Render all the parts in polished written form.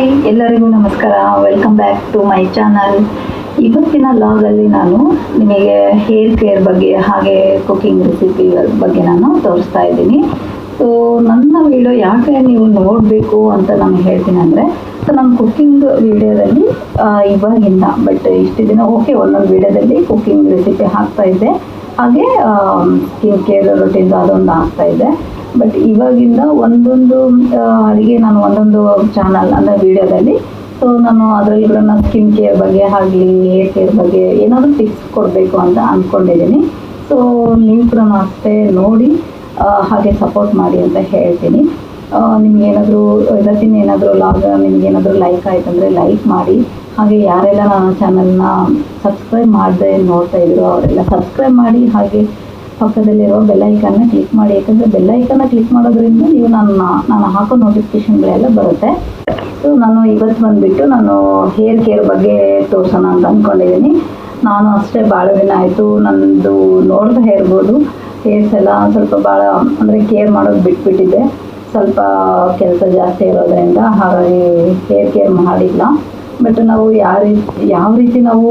Hi, ಎಲ್ಲರಿಗೂ ನಮಸ್ಕಾರ. Welcome back to my channel. ಇವತ್ತಿನ ಲಾಗಲ್ಲಿ ನಾನು ನಿಮಗೆ ಹೇರ್ ಕೇರ್ ಬಗ್ಗೆ ಹಾಗೆ ಕುಕಿಂಗ್ ರೆಸಿಪಿ ಬಗ್ಗೆ ನಾನು ತೋರಿಸ್ತಾ ಇದ್ದೀನಿ. ಸೊ ನನ್ನ ವಿಡಿಯೋ ಯಾಕೆ ನೀವು ನೋಡಬೇಕು ಅಂತ ನಾನು ಹೇಳ್ತೀನಿ ಅಂದರೆ, ಸೊ ನಾನು ಕುಕ್ಕಿಂಗ್ ವಿಡಿಯೋದಲ್ಲಿ ಇವಾಗಿಂದ ಬಟ್ ಇಷ್ಟು ದಿನ ಒಂದೊಂದು ವಿಡಿಯೋದಲ್ಲಿ ಕುಕ್ಕಿಂಗ್ ರೆಸಿಪಿ ಹಾಕ್ತಾ ಇದ್ದೆ, ಹಾಗೆ ಸ್ಕಿನ್ ಕೇರ್ ರೊಟೀನ್ ಅದೊಂದು ಆಗ್ತಾ ಇದೆ. ಬಟ್ ಇವಾಗಿಂದ ಒಂದೊಂದು ಅಡುಗೆ ನಾನು ಒಂದೊಂದು ಚಾನಲ್ ಅಂದರೆ ವಿಡಿಯೋದಲ್ಲಿ, ಸೊ ನಾನು ಅದರಲ್ಲಿ ಕೂಡ ನಾನು ಸ್ಕಿನ್ ಕೇರ್ ಬಗ್ಗೆ ಆಗಲಿ ಹೇರ್ ಕೇರ್ ಬಗ್ಗೆ ಏನಾದರೂ ಟಿಪ್ಸ್ ಕೊಡಬೇಕು ಅಂತ ಅಂದ್ಕೊಂಡಿದ್ದೀನಿ. ಸೊ ನೀವು ಕೂಡ ಅಷ್ಟೇ ನೋಡಿ ಹಾಗೆ ಸಪೋರ್ಟ್ ಮಾಡಿ ಅಂತ ಹೇಳ್ತೀನಿ. ನಿಮಗೇನಾದರೂ ಇವತ್ತಿನ ಏನಾದರೂ ಲಾಗ್ ನಿಮಗೇನಾದರೂ ಲೈಕ್ ಆಯ್ತು ಅಂದರೆ ಲೈಕ್ ಮಾಡಿ. ಹಾಗೆ ಯಾರೆಲ್ಲ ನನ್ನ ಚಾನಲ್ನ ಸಬ್ಸ್ಕ್ರೈಬ್ ಮಾಡದೆ ನೋಡ್ತಾ ಇದ್ರು ಅವರೆಲ್ಲ ಸಬ್ಸ್ಕ್ರೈಬ್ ಮಾಡಿ, ಹಾಗೆ ಪಕ್ಕದಲ್ಲಿರೋ ಬೆಲ್ಲೈಕನ್ನ ಕ್ಲಿಕ್ ಮಾಡಿ. ಯಾಕಂದರೆ ಬೆಲ್ಲೈಕನ್ನ ಕ್ಲಿಕ್ ಮಾಡೋದ್ರಿಂದ ನೀವು ನಾನು ಹಾಕೋ ನೋಟಿಫಿಕೇಷನ್ಗಳೆಲ್ಲ ಬರುತ್ತೆ. ಸೊ ನಾನು ಇವತ್ತು ಬಂದುಬಿಟ್ಟು ನಾನು ಹೇರ್ ಕೇರ್ ಬಗ್ಗೆ ತೋರಿಸೋಣ ಅಂತ ಅಂದ್ಕೊಂಡಿದ್ದೀನಿ. ನಾನು ಅಷ್ಟೇ ಭಾಳ ದಿನ ಆಯಿತು ನನ್ನದು ನೋಡ್ತಾ ಇರ್ಬೋದು, ಹೇರ್ಸ್ ಎಲ್ಲ ಸ್ವಲ್ಪ ಭಾಳ ಅಂದರೆ ಕೇರ್ ಮಾಡೋದು ಬಿಟ್ಬಿಟ್ಟಿದ್ದೆ. ಸ್ವಲ್ಪ ಕೆಲಸ ಜಾಸ್ತಿ ಇರೋದ್ರಿಂದ ಹಾಗಾಗಿ ಹೇರ್ ಕೇರ್ ಮಾಡಿಲ್ಲ. ಬಟ್ ನಾವು ಯಾವ ರೀತಿ ನಾವು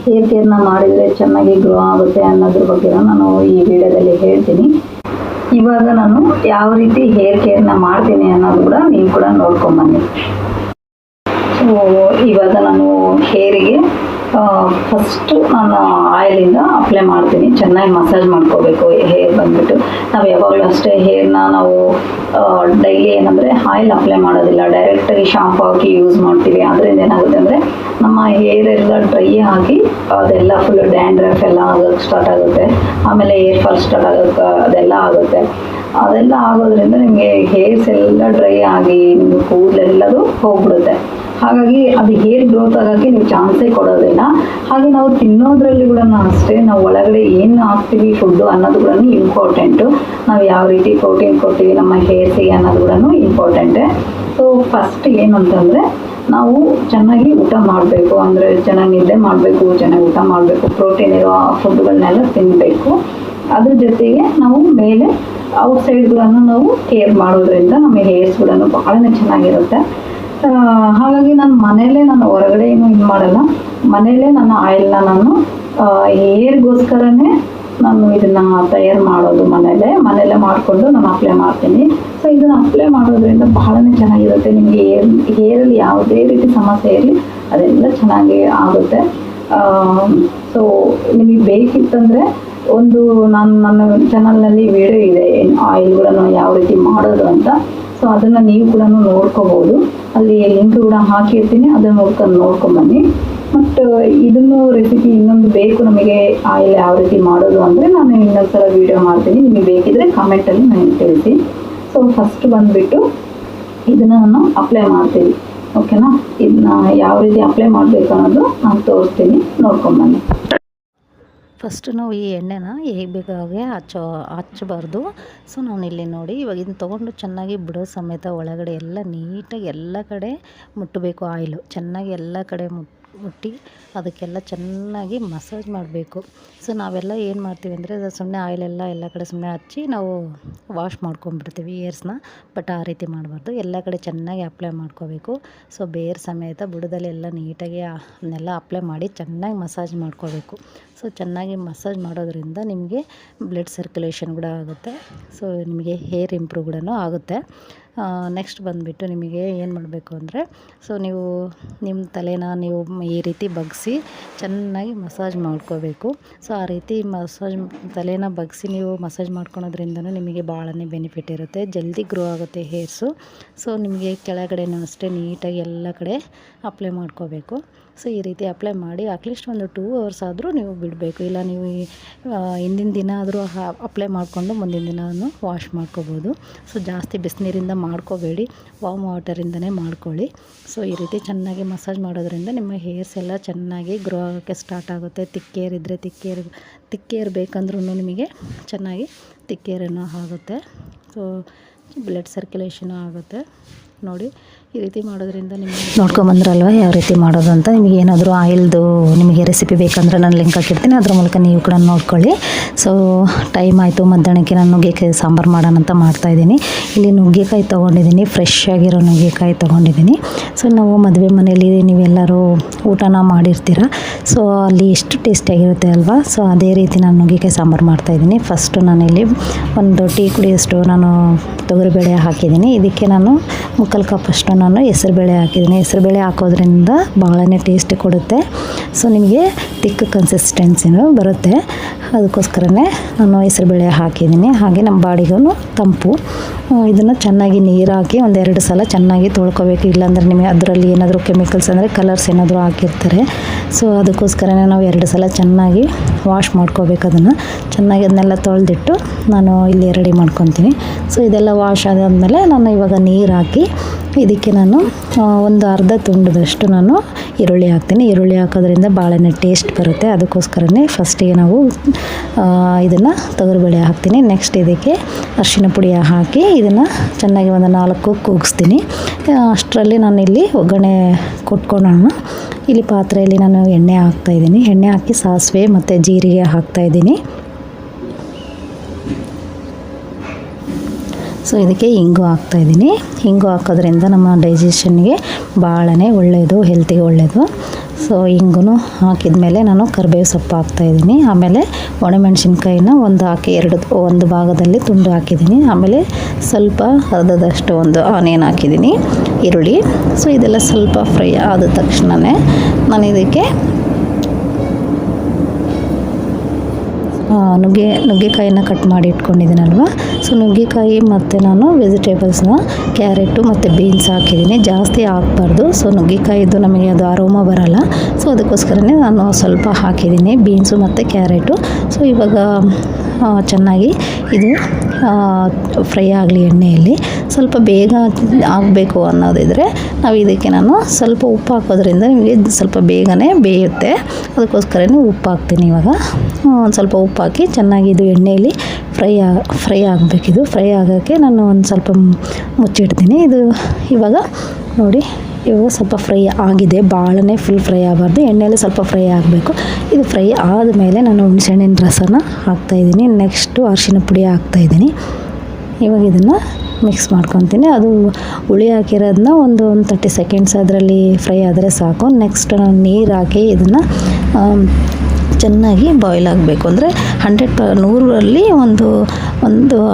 ಹೇರ್ ಕೇರ್ನ ಮಾಡಿದರೆ ಚೆನ್ನಾಗಿ ಗ್ರೋ ಆಗುತ್ತೆ ಅನ್ನೋದ್ರ ಬಗ್ಗೆ ನಾನು ಈ ವಿಡಿಯೋದಲ್ಲಿ ಹೇಳ್ತೀನಿ. ಇವಾಗ ನಾನು ಯಾವ ರೀತಿ ಹೇರ್ ಕೇರ್ನ ಮಾಡ್ತೀನಿ ಅನ್ನೋದು ಕೂಡ ನೀವು ಕೂಡ ನೋಡ್ಕೊಂಬನ್ನಿ. ಸೊ ಇವಾಗ ನಾನು ಹೇರಿಗೆ ಫಸ್ಟು ನಾನು ಆಯಿಲಿಂದ ಅಪ್ಲೈ ಮಾಡ್ತೀನಿ. ಚೆನ್ನಾಗಿ ಮಸಾಜ್ ಮಾಡ್ಕೋಬೇಕು. ಹೇರ್ ಬಂದುಬಿಟ್ಟು ನಾವು ಯಾವಾಗಲೂ ಅಷ್ಟೇ ಹೇರ್ನ ನಾವು ಡೈಲಿ ಏನಂದರೆ ಆಯಿಲ್ ಅಪ್ಲೈ ಮಾಡೋದಿಲ್ಲ, ಡೈರೆಕ್ಟಾಗಿ ಶಾಂಪು ಹಾಕಿ ಯೂಸ್ ಮಾಡ್ತೀವಿ. ಅದರಿಂದ ಏನಾಗುತ್ತೆ ಅಂದರೆ ನಮ್ಮ ಹೇರ್ ಎಲ್ಲ ಡ್ರೈ ಆಗಿ ಅದೆಲ್ಲ ಫುಲ್ ಡ್ಯಾಂಡ್ರಫ್ ಎಲ್ಲ ಆಗೋಕ್ಕೆ ಸ್ಟಾರ್ಟ್ ಆಗುತ್ತೆ. ಆಮೇಲೆ ಹೇರ್ ಫಾಲ್ ಸ್ಟಾರ್ಟ್ ಆಗೋಕ್ಕೆ ಅದೆಲ್ಲ ಆಗುತ್ತೆ. ಅದೆಲ್ಲ ಆಗೋದ್ರಿಂದ ನಿಮಗೆ ಹೇರ್ಸ್ ಎಲ್ಲ ಡ್ರೈ ಆಗಿ ನಿಮ್ಮ ಕೂದಲೆಲ್ಲದು ಹೋಗ್ಬಿಡುತ್ತೆ. ಹಾಗಾಗಿ ಅದು ಹೇರ್ ಗ್ರೋತ್ ಆಗೋಕ್ಕೆ ನೀವು ಚಾನ್ಸೇ ಕೊಡೋದಿಲ್ಲ. ಹಾಗೆ ನಾವು ತಿನ್ನೋದ್ರಲ್ಲಿ ಕೂಡ ಅಷ್ಟೇ, ನಾವು ಒಳಗಡೆ ಏನು ಹಾಕ್ತೀವಿ ಫುಡ್ಡು ಅನ್ನೋದು ಕೂಡ ಇಂಪಾರ್ಟೆಂಟು. ನಾವು ಯಾವ ರೀತಿ ಪ್ರೋಟೀನ್ ಕೊಡ್ತೀವಿ ನಮ್ಮ ಹೇರ್ಸಿಗೆ ಅನ್ನೋದು ಕೂಡ ಇಂಪಾರ್ಟೆಂಟೇ. ಸೊ ಫಸ್ಟ್ ಏನಂತಂದರೆ ನಾವು ಚೆನ್ನಾಗಿ ಊಟ ಮಾಡಬೇಕು, ಅಂದರೆ ಚೆನ್ನಾಗಿ ನಿದ್ದೆ ಮಾಡಬೇಕು, ಚೆನ್ನಾಗಿ ಊಟ ಮಾಡಬೇಕು, ಪ್ರೋಟೀನ್ ಇರೋ ಫುಡ್ಗಳನ್ನೆಲ್ಲ ತಿನ್ನಬೇಕು. ಅದ್ರ ಜೊತೆಗೆ ನಾವು ಮೇಲೆ ಔಟ್ಸೈಡ್ಗಳನ್ನು ನಾವು ಕೇರ್ ಮಾಡೋದ್ರಿಂದ ನಮ್ಮ ಹೇರ್ಸ್ ಕೂಡ ಭಾಳನೇ ಚೆನ್ನಾಗಿರುತ್ತೆ. ಹಾಗಾಗಿ ನಾನು ಹೊರಗಡೆ ಏನು ಇದು ಮಾಡಲ್ಲ, ಮನೆಯಲ್ಲೇ ನನ್ನ ಆಯಿಲ್ನ ನಾನು ಹೇರ್ಗೋಸ್ಕರನೇ ನಾನು ಇದನ್ನು ತಯಾರು ಮಾಡೋದು. ಮನೆಯಲ್ಲೇ ಮಾಡಿಕೊಂಡು ನಾನು ಅಪ್ಲೈ ಮಾಡ್ತೀನಿ. ಸೊ ಇದನ್ನು ಅಪ್ಲೈ ಮಾಡೋದ್ರಿಂದ ಬಹಳನೇ ಚೆನ್ನಾಗಿರುತ್ತೆ. ನಿಮಗೆ ಹೇರಲ್ಲಿ ಯಾವುದೇ ರೀತಿ ಸಮಸ್ಯೆ ಇರಲಿ ಅದೆಲ್ಲ ಚೆನ್ನಾಗಿ ಆಗುತ್ತೆ. ಸೊ ನಿಮಗೆ ಬೇಕಿತ್ತಂದರೆ ನಾನು ನನ್ನ ಚಾನಲ್ನಲ್ಲಿ ವಿಡಿಯೋ ಇದೆ ಆಯಿಲ್ಗಳನ್ನು ಯಾವ ರೀತಿ ಮಾಡೋದು ಅಂತ. ಸೊ ಅದನ್ನು ನೀವು ಕೂಡ ನೋಡ್ಕೋಬೋದು, ಅಲ್ಲಿ ಲಿಂಕ್ ಕೂಡ ಹಾಕಿರ್ತೀನಿ, ಅದನ್ನು ನೋಡ್ಕೊಂಬನ್ನಿ. ಮತ್ತು ಇದನ್ನು ರೆಸಿಪಿ ಇನ್ನೊಂದು ಬೇಕು ನಮಗೆ ಆಯಿಲ್ ಯಾವ ರೀತಿ ಮಾಡೋದು ಅಂದರೆ ನಾನು ಇನ್ನೊಂದು ಸಲ ವೀಡಿಯೋ ಮಾಡ್ತೀನಿ. ನಿಮಗೆ ಬೇಕಿದ್ರೆ ಕಾಮೆಂಟಲ್ಲಿ ನನಗೆ ತಿಳಿಸಿ. ಸೊ ಫಸ್ಟ್ ಬಂದುಬಿಟ್ಟು ಇದನ್ನು ನಾನು ಅಪ್ಲೈ ಮಾಡ್ತೀನಿ, ಓಕೆನಾ? ಇದನ್ನ ಯಾವ ರೀತಿ ಅಪ್ಲೈ ಮಾಡಬೇಕು ಅನ್ನೋದು ನಾನು ತೋರಿಸ್ತೀನಿ, ನೋಡ್ಕೊಂಬನ್ನಿ. ಫಸ್ಟು ನಾವು ಈ ಎಣ್ಣೆನ ಹೇಗೆ ಬೇಕಾಗೆ ಹಚ್ಚಬಾರ್ದು. ಸೊ ನಾನು ಇಲ್ಲಿ ನೋಡಿ ಇವಾಗ ಇದನ್ನ ತೊಗೊಂಡು ಚೆನ್ನಾಗಿ ಬಿಡೋ ಸಮೇತ ಒಳಗಡೆ ಎಲ್ಲ ನೀಟಾಗಿ ಎಲ್ಲ ಕಡೆ ಮುಟ್ಟಬೇಕು. ಆಯಿಲು ಚೆನ್ನಾಗಿ ಎಲ್ಲ ಕಡೆ ಮುಟ್ಟಿ ಅದಕ್ಕೆಲ್ಲ ಚೆನ್ನಾಗಿ ಮಸಾಜ್ ಮಾಡಬೇಕು. ಸೊ ನಾವೆಲ್ಲ ಏನು ಮಾಡ್ತೀವಿ ಅಂದರೆ ಸುಮ್ಮನೆ ಆಯಿಲೆಲ್ಲ ಎಲ್ಲ ಕಡೆ ಸುಮ್ಮನೆ ಹಚ್ಚಿ ನಾವು ವಾಶ್ ಮಾಡ್ಕೊಂಡ್ಬಿಡ್ತೀವಿ ಹೇರ್ಸ್ನ. ಬಟ್ ಆ ರೀತಿ ಮಾಡಬಾರ್ದು, ಎಲ್ಲ ಕಡೆ ಚೆನ್ನಾಗಿ ಅಪ್ಲೈ ಮಾಡ್ಕೋಬೇಕು. ಸೊ ಬೇರ್ ಸಮೇತ ಬುಡದಲ್ಲಿ ಎಲ್ಲ ನೀಟಾಗಿ ಅದನ್ನೆಲ್ಲ ಅಪ್ಲೈ ಮಾಡಿ ಚೆನ್ನಾಗಿ ಮಸಾಜ್ ಮಾಡ್ಕೋಬೇಕು. ಸೊ ಚೆನ್ನಾಗಿ ಮಸಾಜ್ ಮಾಡೋದ್ರಿಂದ ನಿಮಗೆ ಬ್ಲಡ್ ಸರ್ಕ್ಯುಲೇಷನ್ ಕೂಡ ಆಗುತ್ತೆ. ಸೊ ನಿಮಗೆ ಹೇರ್ ಇಂಪ್ರೂವ್ ಕೂಡ ಆಗುತ್ತೆ. ನೆಕ್ಸ್ಟ್ ಬಂದುಬಿಟ್ಟು ನಿಮಗೆ ಏನು ಮಾಡಬೇಕು ಅಂದರೆ, ಸೊ ನೀವು ನಿಮ್ಮ ತಲೆನ ನೀವು ಈ ರೀತಿ ಬಗ್ಗಿಸಿ ಚೆನ್ನಾಗಿ ಮಸಾಜ್ ಮಾಡ್ಕೋಬೇಕು. ಸೊ ಆ ರೀತಿ ತಲೆನ ಬಗ್ಗಿಸಿ ನೀವು ಮಸಾಜ್ ಮಾಡ್ಕೊಳೋದ್ರಿಂದನೂ ನಿಮಗೆ ಭಾಳನೇ ಬೆನಿಫಿಟ್ ಇರುತ್ತೆ, ಜಲ್ದಿ ಗ್ರೋ ಆಗುತ್ತೆ ಹೇರ್ಸು. ಸೊ ನಿಮಗೆ ಕೆಳಗಡೆನೂ ಅಷ್ಟೇ ನೀಟಾಗಿ ಎಲ್ಲ ಕಡೆ ಅಪ್ಲೈ ಮಾಡ್ಕೋಬೇಕು. ಸೊ ಈ ರೀತಿ ಅಪ್ಲೈ ಮಾಡಿ ಅಟ್ಲೀಸ್ಟ್ ಒಂದು 2 hours ಆದರೂ ನೀವು ಬಿಡಬೇಕು. ಇಲ್ಲ ನೀವು ಹಿಂದಿನ ದಿನ ಆದರೂ ಅಪ್ಲೈ ಮಾಡಿಕೊಂಡು ಮುಂದಿನ ದಿನ ವಾಶ್ ಮಾಡ್ಕೋಬೋದು. ಸೊ ಜಾಸ್ತಿ ಬಿಸಿನೀರಿಂದ ಮಾಡ್ಕೋಬೇಡಿ, ವಾಮ್ ವಾಟರಿಂದನೇ ಮಾಡ್ಕೊಳ್ಳಿ. ಸೊ ಈ ರೀತಿ ಚೆನ್ನಾಗಿ ಮಸಾಜ್ ಮಾಡೋದ್ರಿಂದ ನಿಮ್ಮ ಹೇರ್ಸ್ ಎಲ್ಲ ಚೆನ್ನಾಗಿ ಗ್ರೋ ಆಗೋಕ್ಕೆ ಸ್ಟಾರ್ಟ್ ಆಗುತ್ತೆ. ತಿಕ್ಕೇರ್ ಇದ್ದರೆ ತಿಕ್ಕೇರ್ ಬೇಕಂದ್ರೂ ನಿಮಗೆ ಚೆನ್ನಾಗಿ ತಿಕ್ಕೇರನ್ನು ಆಗುತ್ತೆ. ಸೊ ಬ್ಲಡ್ ಸರ್ಕ್ಯುಲೇಷನು ಆಗುತ್ತೆ. ನೋಡಿ ಈ ರೀತಿ ಮಾಡೋದ್ರಿಂದ ನಿಮಗೆ ನೋಡ್ಕೊಂಬಂದ್ರಲ್ವ ಯಾವ ರೀತಿ ಮಾಡೋದು ಅಂತ. ನಿಮಗೆ ಏನಾದರೂ ಆಯಿಲ್ದು ನಿಮಗೆ ರೆಸಿಪಿ ಬೇಕಂದ್ರೆ ನಾನು ಲಿಂಕ್ ಹಾಕಿರ್ತೀನಿ, ಅದ್ರ ಮೂಲಕ ನೀವು ಕೂಡ ನೋಡ್ಕೊಳ್ಳಿ. ಸೊ ಟೈಮ್ ಆಯಿತು, ಮಧ್ಯಾಹ್ನಕ್ಕೆ ನಾನು ನುಗ್ಗೆಕಾಯಿ ಸಾಂಬಾರು ಮಾಡೋಣ ಅಂತ ಮಾಡ್ತಾಯಿದ್ದೀನಿ. ಇಲ್ಲಿ ನುಗ್ಗೆಕಾಯಿ ತೊಗೊಂಡಿದ್ದೀನಿ, ಫ್ರೆಶ್ ಆಗಿರೋ ನುಗ್ಗೆಕಾಯಿ ತೊಗೊಂಡಿದ್ದೀನಿ. ಸೊ ನಾವು ಮದುವೆ ಮನೆಯಲ್ಲಿ ನೀವೆಲ್ಲರೂ ಊಟನ ಮಾಡಿರ್ತೀರ, ಸೊ ಅಲ್ಲಿ ಎಷ್ಟು ಟೇಸ್ಟಿಯಾಗಿರುತ್ತೆ ಅಲ್ವಾ. ಸೊ ಅದೇ ರೀತಿ ನಾನು ನುಗ್ಗೆಕಾಯಿ ಸಾಂಬಾರು ಮಾಡ್ತಾಯಿದ್ದೀನಿ. ಫಸ್ಟು ನಾನಿಲ್ಲಿ ಒಂದು ಟೀ ಕುಡಿಯೋಷ್ಟು ನಾನು ತೊಗರಿಬೇಳೆ ಹಾಕಿದ್ದೀನಿ. ಇದಕ್ಕೆ ನಾನು ಮುಕ್ಕಾಲು ಕಪ್ ಅಷ್ಟು ನಾನು ಹೆಸರುಬೇಳೆ ಹಾಕಿದ್ದೀನಿ. ಹೆಸರುಬೇಳೆ ಹಾಕೋದ್ರಿಂದ ಭಾಳನೇ ಟೇಸ್ಟ್ ಕೊಡುತ್ತೆ. ಸೊ ನಿಮಗೆ ತಿಕ್ಕ ಕನ್ಸಿಸ್ಟೆನ್ಸಿನೂ ಬರುತ್ತೆ, ಅದಕ್ಕೋಸ್ಕರನೇ ನಾನು ಹೆಸರುಬೇಳೆ ಹಾಕಿದ್ದೀನಿ. ಹಾಗೆ ನಮ್ಮ ಬಾಡಿಗೂ ತಂಪು. ಇದನ್ನು ಚೆನ್ನಾಗಿ ನೀರು ಹಾಕಿ ಒಂದೆರಡು ಸಲ ಚೆನ್ನಾಗಿ ತೊಳ್ಕೊಬೇಕು, ಇಲ್ಲಾಂದರೆ ನಿಮಗೆ ಅದರಲ್ಲಿ ಏನಾದರೂ ಕೆಮಿಕಲ್ಸ್ ಅಂದರೆ ಕಲರ್ಸ್ ಏನಾದರೂ ಹಾಕಿರ್ತಾರೆ. ಸೊ ಅದಕ್ಕೋಸ್ಕರನೇ ನಾವು 2 ಸಲ ಚೆನ್ನಾಗಿ ವಾಶ್ ಮಾಡ್ಕೋಬೇಕು. ಅದನ್ನು ಚೆನ್ನಾಗಿ ಅದನ್ನೆಲ್ಲ ತೊಳೆದಿಟ್ಟು ನಾನು ಇಲ್ಲಿ ರೆಡಿ ಮಾಡ್ಕೊತೀನಿ. ಸೊ ಇದೆಲ್ಲ ವಾಶ್ ಆದಾದಮೇಲೆ ನಾನು ಇವಾಗ ನೀರು ಹಾಕಿ ಇದಕ್ಕೆ ನಾನು ಒಂದು ಅರ್ಧ ತುಂಡದಷ್ಟು ನಾನು ಈರುಳ್ಳಿ ಹಾಕ್ತೀನಿ. ಈರುಳ್ಳಿ ಹಾಕೋದ್ರಿಂದ ಭಾಳನೇ ಟೇಸ್ಟ್ ಬರುತ್ತೆ, ಅದಕ್ಕೋಸ್ಕರನೇ ಫಸ್ಟಿಗೆ ನಾವು ಇದನ್ನು ತೊಗರಿಬೇಳೆ ಹಾಕ್ತೀನಿ. ನೆಕ್ಸ್ಟ್ ಇದಕ್ಕೆ ಅರಿಶಿನ ಪುಡಿ ಹಾಕಿ ಇದನ್ನು ಚೆನ್ನಾಗಿ ಒಂದು 4 ಕೂಗಿಸ್ತೀನಿ. ಅಷ್ಟರಲ್ಲಿ ನಾನು ಇಲ್ಲಿ ಒಗ್ಗರಣೆ ಕೊಟ್ಕೊಳ್ಳೋಣ. ಇಲ್ಲಿ ಪಾತ್ರೆಯಲ್ಲಿ ನಾನು ಎಣ್ಣೆ ಹಾಕ್ತಾಯಿದ್ದೀನಿ. ಎಣ್ಣೆ ಹಾಕಿ ಸಾಸಿವೆ ಮತ್ತು ಜೀರಿಗೆ ಹಾಕ್ತಾಯಿದ್ದೀನಿ. ಸೊ ಇದಕ್ಕೆ ಇಂಗು ಹಾಕ್ತಾಯಿದ್ದೀನಿ. ಇಂಗು ಹಾಕೋದ್ರಿಂದ ನಮ್ಮ ಡೈಜೆಷನ್ಗೆ ಭಾಳನೇ ಒಳ್ಳೆಯದು, ಹೆಲ್ತಿಗೆ ಒಳ್ಳೆಯದು. ಸೊ ಇಂಗು ಹಾಕಿದ ಮೇಲೆ ನಾನು ಕರಿಬೇವು ಸೊಪ್ಪು ಹಾಕ್ತಾಯಿದ್ದೀನಿ. ಆಮೇಲೆ ಒಣಮೆಣಸಿನ್ಕಾಯಿನ ಒಂದು ಭಾಗದಲ್ಲಿ ತುಂಡು ಹಾಕಿದ್ದೀನಿ. ಆಮೇಲೆ ಸ್ವಲ್ಪ ಅರ್ಧದಷ್ಟು ಒಂದು ಆನಿಯನ್ ಹಾಕಿದ್ದೀನಿ, ಈರುಳ್ಳಿ. ಸೊ ಇದೆಲ್ಲ ಸ್ವಲ್ಪ ಫ್ರೈ ಆದ ತಕ್ಷಣವೇ ನಾನು ಇದಕ್ಕೆ ನುಗ್ಗೆಕಾಯಿನ ಕಟ್ ಮಾಡಿ ಇಟ್ಕೊಂಡಿದ್ದೀನಲ್ವ. ಸೊ ನುಗ್ಗೆಕಾಯಿ ಮತ್ತು ನಾನು ವೆಜಿಟೇಬಲ್ಸ್ನ ಕ್ಯಾರೆಟು ಮತ್ತು ಬೀನ್ಸ್ ಹಾಕಿದ್ದೀನಿ. ಜಾಸ್ತಿ ಹಾಕಬಾರ್ದು, ಸೊ ನುಗ್ಗೆಕಾಯಿದು ನಮಗೆ ಅದು ಅರೋಮ ಬರೋಲ್ಲ. ಸೊ ಅದಕ್ಕೋಸ್ಕರನೇ ನಾನು ಸ್ವಲ್ಪ ಹಾಕಿದ್ದೀನಿ ಬೀನ್ಸು ಮತ್ತು ಕ್ಯಾರೆಟು. ಸೊ ಇವಾಗ ಚೆನ್ನಾಗಿ ಇದು ಫ್ರೈ ಆಗಲಿ ಎಣ್ಣೆಯಲ್ಲಿ. ಸ್ವಲ್ಪ ಬೇಗ ಆಗಬೇಕು ಅನ್ನೋದಿದ್ರೆ ನಾವು ಇದಕ್ಕೆ ನಾನು ಸ್ವಲ್ಪ ಉಪ್ಪು ಹಾಕೋದ್ರಿಂದ ನಿಮಗೆ ಸ್ವಲ್ಪ ಬೇಗನೆ ಬೇಯುತ್ತೆ, ಅದಕ್ಕೋಸ್ಕರನೇ ಉಪ್ಪು ಹಾಕ್ತೀನಿ. ಇವಾಗ ಒಂದು ಸ್ವಲ್ಪ ಉಪ್ಪು ಹಾಕಿ ಚೆನ್ನಾಗಿ ಇದು ಎಣ್ಣೆಯಲ್ಲಿ ಫ್ರೈ ಆಗಬೇಕಿದು. ಫ್ರೈ ಆಗೋಕ್ಕೆ ನಾನು ಒಂದು ಸ್ವಲ್ಪ ಮುಚ್ಚಿಡ್ತೀನಿ. ಇದು ಇವಾಗ ನೋಡಿ, ಇವಾಗ ಸ್ವಲ್ಪ ಫ್ರೈ ಆಗಿದೆ, ಭಾಳನೇ ಫುಲ್ ಫ್ರೈ ಆಗಬಾರ್ದು, ಎಣ್ಣೆಯಲ್ಲಿ ಸ್ವಲ್ಪ ಫ್ರೈ ಆಗಬೇಕು. ಇದು ಫ್ರೈ ಆದಮೇಲೆ ನಾನು ಹುಣಸೆಹಣ್ಣಿನ ರಸನ ಹಾಕ್ತಾಯಿದ್ದೀನಿ. ನೆಕ್ಸ್ಟು ಅರಿಶಿನ ಪುಡಿ ಹಾಕ್ತಾಯಿದ್ದೀನಿ. ಇವಾಗ ಇದನ್ನು ಮಿಕ್ಸ್ ಮಾಡ್ಕೊತೀನಿ. ಅದು ಹುಳಿ ಹಾಕಿರೋದನ್ನ ಒಂದು 30 ಸೆಕೆಂಡ್ಸ್ ಅದರಲ್ಲಿ ಫ್ರೈ ಆದರೆ ಸಾಕು. ನೆಕ್ಸ್ಟ್ ನಾನು ನೀರು ಹಾಕಿ ಇದನ್ನು ಚೆನ್ನಾಗಿ ಬಾಯ್ಲ್ ಆಗಬೇಕು. ಅಂದರೆ 100ರಲ್ಲಿ ಒಂದು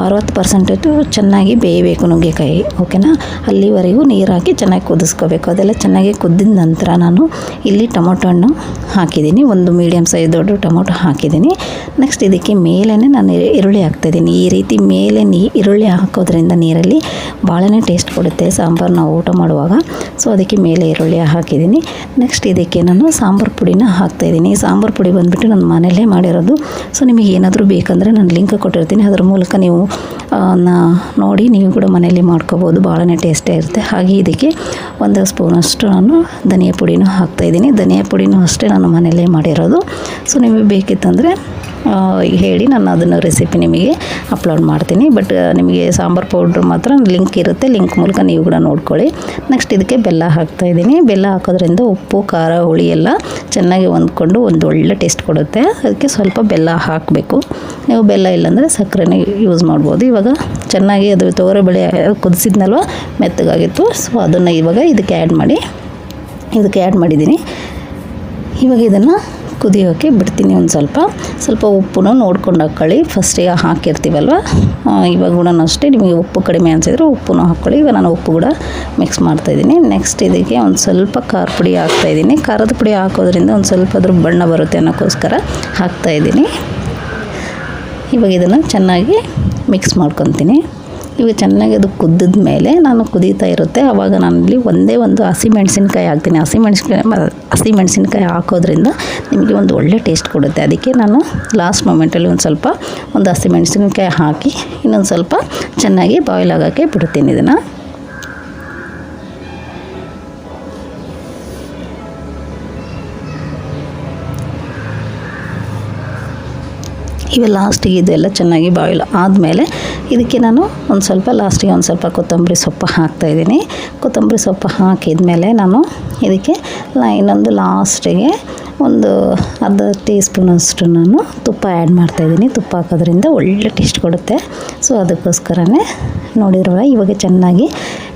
60% ಚೆನ್ನಾಗಿ ಬೇಯಬೇಕು ನುಗ್ಗೆಕಾಯಿ, ಓಕೆನಾ. ಅಲ್ಲಿವರೆಗೂ ನೀರು ಹಾಕಿ ಚೆನ್ನಾಗಿ ಕುದಿಸ್ಕೋಬೇಕು. ಅದೆಲ್ಲ ಚೆನ್ನಾಗಿ ಕುದ್ದಿದ ನಂತರ ನಾನು ಇಲ್ಲಿ ಟೊಮೊಟೊ ಹಣ್ಣು ಹಾಕಿದ್ದೀನಿ, ಒಂದು ಮೀಡಿಯಮ್ ಸೈಜ್ ದೊಡ್ಡ ಟೊಮೊಟೊ ಹಾಕಿದ್ದೀನಿ. ನೆಕ್ಸ್ಟ್ ಇದಕ್ಕೆ ಮೇಲೇ ನಾನು ಈರುಳ್ಳಿ ಹಾಕ್ತಾಯಿದ್ದೀನಿ. ಈ ರೀತಿ ಮೇಲೆ ಈರುಳ್ಳಿ ಹಾಕೋದ್ರಿಂದ ನೀರಲ್ಲಿ ಭಾಳನೇ ಟೇಸ್ಟ್ ಕೊಡುತ್ತೆ ಸಾಂಬಾರು ನಾವು ಊಟ ಮಾಡುವಾಗ. ಸೊ ಅದಕ್ಕೆ ಮೇಲೆ ಈರುಳ್ಳಿ ಹಾಕಿದ್ದೀನಿ. ನೆಕ್ಸ್ಟ್ ಇದಕ್ಕೆ ನಾನು ಸಾಂಬಾರು ಪುಡಿನ ಹಾಕ್ತಾಯಿದ್ದೀನಿ. ಸಾಂಬಾರು ಪುಡಿ ಬಂದುಬಿಟ್ಟು ನಾನು ಮನೆಯಲ್ಲೇ ಮಾಡಿರೋದು. ಸೊ ನಿಮಗೆ ಏನಾದರೂ ಬೇಕಂದರೆ ನಾನು ಲಿಂಕ್ ಕೊಟ್ಟಿರ್ತೀನಿ, ಅದರ ಮೂಲಕ ನೀವು ನೋಡಿ ನೀವು ಕೂಡ ಮನೆಯಲ್ಲಿ ಮಾಡ್ಕೋಬೋದು, ಭಾಳನೇ ಟೇಸ್ಟೇ ಇರುತ್ತೆ. ಹಾಗೆ ಇದಕ್ಕೆ 1 ಸ್ಪೂನಷ್ಟು ನಾನು ಧನಿಯಾ ಪುಡಿನೂ ಹಾಕ್ತಾಯಿದ್ದೀನಿ. ಧನಿಯಾ ಪುಡಿನೂ ಅಷ್ಟೇ ನಾನು ಮನೆಯಲ್ಲೇ ಮಾಡಿರೋದು. ಸೊ ನಿಮಗೆ ಬೇಕಿತ್ತಂದರೆ ಹೇಳಿ, ನಾನು ಅದನ್ನು ರೆಸಿಪಿ ನಿಮಗೆ ಅಪ್ಲೋಡ್ ಮಾಡ್ತೀನಿ. ಬಟ್ ನಿಮಗೆ ಸಾಂಬಾರು ಪೌಡ್ರ್ ಮಾತ್ರ ಲಿಂಕ್ ಇರುತ್ತೆ, ಲಿಂಕ್ ಮೂಲಕ ನೀವು ಕೂಡ ನೋಡ್ಕೊಳ್ಳಿ. ನೆಕ್ಸ್ಟ್ ಇದಕ್ಕೆ ಬೆಲ್ಲ ಹಾಕ್ತಾಯಿದ್ದೀನಿ. ಬೆಲ್ಲ ಹಾಕೋದ್ರಿಂದ ಉಪ್ಪು ಖಾರ ಹುಳಿ ಎಲ್ಲ ಚೆನ್ನಾಗಿ ಹೊಂದ್ಕೊಂಡು ಒಂದು ಒಳ್ಳೆ ಟೇಸ್ಟ್ ಕೊಡುತ್ತೆ. ಅದಕ್ಕೆ ಸ್ವಲ್ಪ ಬೆಲ್ಲ ಹಾಕಬೇಕು. ನೀವು ಬೆಲ್ಲ ಇಲ್ಲಾಂದರೆ ಸಕ್ಕರೆನೇ ಯೂಸ್ ಮಾಡ್ಬೋದು. ಇವಾಗ ಚೆನ್ನಾಗಿ ಅದು ತೊಗರಿಬೇಳೆ ಕುದಿಸಿದ್ನಲ್ವ, ಮೆತ್ತಗಾಗಿತ್ತು. ಸೊ ಅದನ್ನು ಇವಾಗ ಇದಕ್ಕೆ ಆ್ಯಡ್ ಮಾಡಿದ್ದೀನಿ. ಇವಾಗ ಇದನ್ನು ಕುದಿಯೋಕ್ಕೆ ಬಿಡ್ತೀನಿ. ಒಂದು ಸ್ವಲ್ಪ ಉಪ್ಪನ್ನು ನೋಡ್ಕೊಂಡು ಹಾಕ್ಕೊಳ್ಳಿ. ಫಸ್ಟಿಗೆ ಹಾಕಿರ್ತೀವಲ್ವ, ಇವಾಗ ಕೂಡ ಅಷ್ಟೇ ನಿಮಗೆ ಉಪ್ಪು ಕಡಿಮೆ ಅನಿಸಿದ್ರೆ ಉಪ್ಪನ್ನು ಹಾಕ್ಕೊಳ್ಳಿ. ಇವಾಗ ನಾನು ಉಪ್ಪು ಕೂಡ ಮಿಕ್ಸ್ ಮಾಡ್ತಾಯಿದ್ದೀನಿ. ನೆಕ್ಸ್ಟ್ ಇದಕ್ಕೆ ಒಂದು ಸ್ವಲ್ಪ ಖಾರ ಪುಡಿ ಹಾಕ್ತಾಯಿದ್ದೀನಿ. ಖಾರದ ಪುಡಿ ಹಾಕೋದ್ರಿಂದ ಒಂದು ಸ್ವಲ್ಪ ಅದ್ರ ಬಣ್ಣ ಬರುತ್ತೆ ಅನ್ನೋಕ್ಕೋಸ್ಕರ ಹಾಕ್ತಾಯಿದ್ದೀನಿ. ಇವಾಗ ಇದನ್ನು ಚೆನ್ನಾಗಿ ಮಿಕ್ಸ್ ಮಾಡ್ಕೊತೀನಿ. ಇವಾಗ ಚೆನ್ನಾಗಿ ಅದು ಕುದ್ದಿದ ಮೇಲೆ ನಾನು ಕುದೀತಾ ಇರುತ್ತೆ, ಆವಾಗ ನಾನಿಲ್ಲಿ ಒಂದೇ ಒಂದು ಹಸಿಮೆಣಸಿನ್ಕಾಯಿ ಹಾಕ್ತೀನಿ. ಹಸಿಮೆಣಸಿನ್ಕಾಯಿ ಹಾಕೋದ್ರಿಂದ ನಿಮಗೆ ಒಂದು ಒಳ್ಳೆ ಟೇಸ್ಟ್ ಕೊಡುತ್ತೆ. ಅದಕ್ಕೆ ನಾನು ಲಾಸ್ಟ್ ಮೊಮೆಂಟಲ್ಲಿ ಒಂದು ಹಸಿಮೆಣಸಿನ್ಕಾಯಿ ಹಾಕಿ ಇನ್ನೊಂದು ಸ್ವಲ್ಪ ಚೆನ್ನಾಗಿ ಬಾಯ್ಲ್ ಆಗೋಕ್ಕೆ ಬಿಡ್ತೀನಿ ಇದನ್ನು. ಇವಾಗ ಲಾಸ್ಟಿಗೆ ಇದೆಲ್ಲ ಚೆನ್ನಾಗಿ ಬಾಯ್ಲ್ ಆದಮೇಲೆ ಇದಕ್ಕೆ ನಾನು ಒಂದು ಸ್ವಲ್ಪ ಲಾಸ್ಟಿಗೆ ಒಂದು ಸ್ವಲ್ಪ ಕೊತ್ತಂಬರಿ ಸೊಪ್ಪು ಹಾಕ್ತಾಯಿದ್ದೀನಿ. ಕೊತ್ತಂಬರಿ ಸೊಪ್ಪು ಹಾಕಿದ್ಮೇಲೆ ನಾನು ಇದಕ್ಕೆ ಇನ್ನೊಂದು ಲಾಸ್ಟಿಗೆ ಒಂದು ಅರ್ಧ ಟೀ ಸ್ಪೂನಷ್ಟು ನಾನು ತುಪ್ಪ ಆ್ಯಡ್ ಮಾಡ್ತಾಯಿದ್ದೀನಿ. ತುಪ್ಪ ಹಾಕೋದ್ರಿಂದ ಒಳ್ಳೆ ಟೇಸ್ಟ್ ಕೊಡುತ್ತೆ. ಸೊ ಅದಕ್ಕೋಸ್ಕರನೇ ನೋಡಿದ್ರಲ್ಲ, ಇವಾಗ ಚೆನ್ನಾಗಿ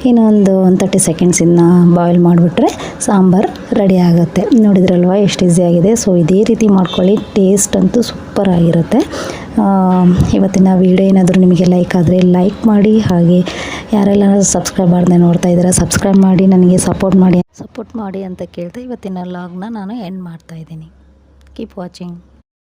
ಇನ್ನೊಂದು 30 ಸೆಕೆಂಡ್ಸಿಂದ ಬಾಯ್ಲ್ ಮಾಡಿಬಿಟ್ರೆ ಸಾಂಬಾರು ರೆಡಿ ಆಗುತ್ತೆ. ನೋಡಿದ್ರಲ್ವ ಎಷ್ಟು ಈಸಿಯಾಗಿದೆ. ಸೊ ಇದೇ ರೀತಿ ಮಾಡ್ಕೊಳ್ಳಿ, ಟೇಸ್ಟ್ ಅಂತೂ ಸೂಪರ್ ಆಗಿರುತ್ತೆ. ಇವತ್ತಿನ ವೀಡಿಯೋ ಏನಾದರೂ ನಿಮಗೆ ಲೈಕ್ ಆದರೆ ಲೈಕ್ ಮಾಡಿ, ಹಾಗೆ ಯಾರೆಲ್ಲ ಸಬ್ಸ್ಕ್ರೈಬ್ ಮಾಡದೆ ನೋಡ್ತಾ ಇದ್ದೀರಾ ಸಬ್ಸ್ಕ್ರೈಬ್ ಮಾಡಿ, ನನಗೆ ಸಪೋರ್ಟ್ ಮಾಡಿ ಅಂತ ಕೇಳ್ತಾ ಇವತ್ತಿನ ವ್ಲಾಗ್ನ ನಾನು ಎಂಡ್ ಮಾಡ್ತಾಯಿದ್ದೀನಿ. Keep watching.